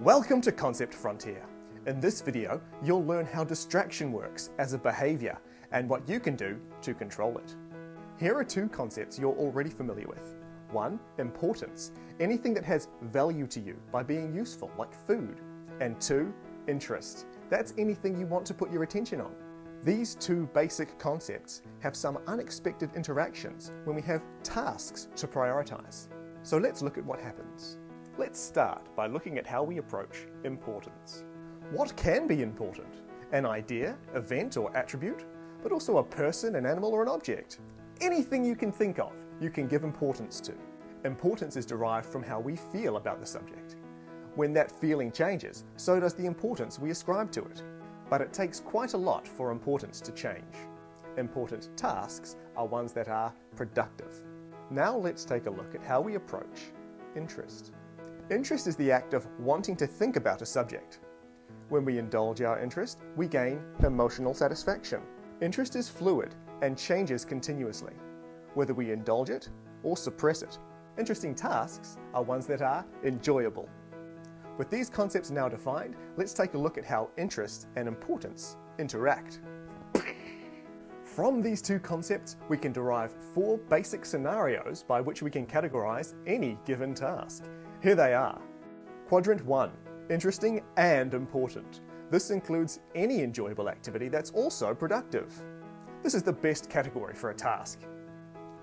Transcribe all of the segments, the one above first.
Welcome to Concept Frontier. In this video, you'll learn how distraction works as a behavior and what you can do to control it. Here are two concepts you're already familiar with. One, importance, anything that has value to you by being useful, like food. And two, interest, that's anything you want to put your attention on. These two basic concepts have some unexpected interactions when we have tasks to prioritize. So let's look at what happens. Let's start by looking at how we approach importance. What can be important? An idea, event, or attribute, but also a person, an animal, or an object. Anything you can think of, you can give importance to. Importance is derived from how we feel about the subject. When that feeling changes, so does the importance we ascribe to it. But it takes quite a lot for importance to change. Important tasks are ones that are productive. Now let's take a look at how we approach interest. Interest is the act of wanting to think about a subject. When we indulge our interest, we gain emotional satisfaction. Interest is fluid and changes continuously, whether we indulge it or suppress it. Interesting tasks are ones that are enjoyable. With these concepts now defined, let's take a look at how interest and importance interact. From these two concepts, we can derive four basic scenarios by which we can categorize any given task. Here they are. Quadrant 1, interesting and important. This includes any enjoyable activity that's also productive. This is the best category for a task.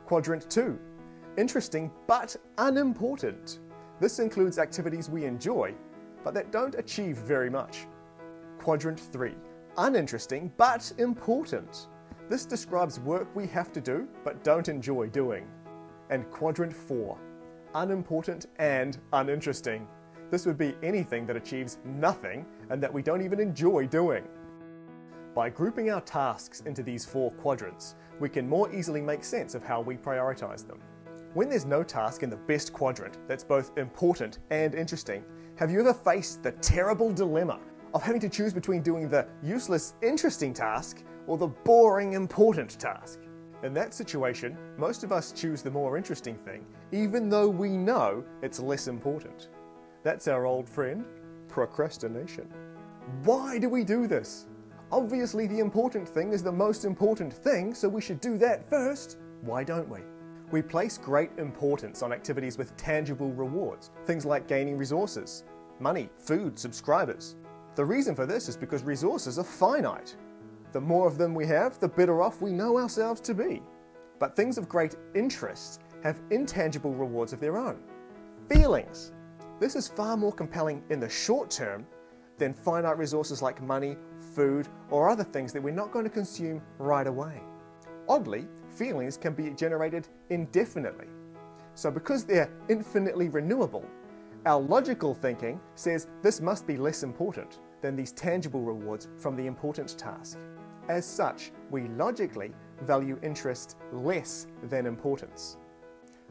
Quadrant 2, interesting but unimportant. This includes activities we enjoy, but that don't achieve very much. Quadrant 3, uninteresting but important. This describes work we have to do but don't enjoy doing. And Quadrant 4, unimportant and uninteresting. This would be anything that achieves nothing and that we don't even enjoy doing. By grouping our tasks into these four quadrants, we can more easily make sense of how we prioritize them. When there's no task in the best quadrant that's both important and interesting, have you ever faced the terrible dilemma of having to choose between doing the useless interesting task or the boring important task? In that situation, most of us choose the more interesting thing, even though we know it's less important. That's our old friend, procrastination. Why do we do this? Obviously the important thing is the most important thing, so we should do that first. Why don't we? We place great importance on activities with tangible rewards, things like gaining resources, money, food, subscribers. The reason for this is because resources are finite. The more of them we have, the better off we know ourselves to be. But things of great interest have intangible rewards of their own. Feelings. This is far more compelling in the short term than finite resources like money, food, or other things that we're not going to consume right away. Oddly, feelings can be generated indefinitely. So because they're infinitely renewable, our logical thinking says this must be less important than these tangible rewards from the important task. As such, we logically value interest less than importance.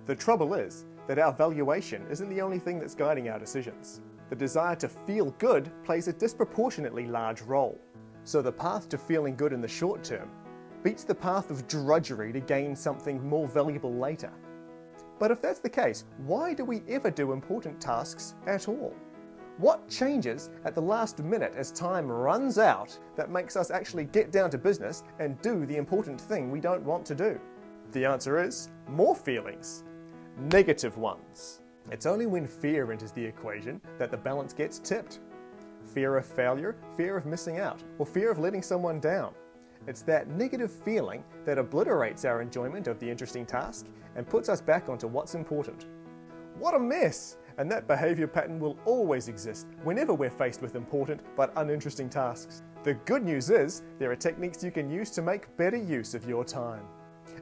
The trouble is that our valuation isn't the only thing that's guiding our decisions. The desire to feel good plays a disproportionately large role. So the path to feeling good in the short term beats the path of drudgery to gain something more valuable later. But if that's the case, why do we ever do important tasks at all? What changes at the last minute as time runs out that makes us actually get down to business and do the important thing we don't want to do? The answer is more feelings. Negative ones. It's only when fear enters the equation that the balance gets tipped. Fear of failure, fear of missing out, or fear of letting someone down. It's that negative feeling that obliterates our enjoyment of the interesting task and puts us back onto what's important. What a mess! And that behavior pattern will always exist whenever we're faced with important but uninteresting tasks. The good news is there are techniques you can use to make better use of your time.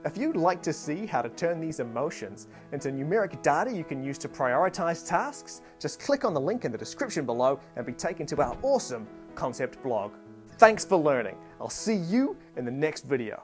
If you'd like to see how to turn these emotions into numeric data you can use to prioritize tasks, just click on the link in the description below and be taken to our awesome concept blog. Thanks for learning. I'll see you in the next video.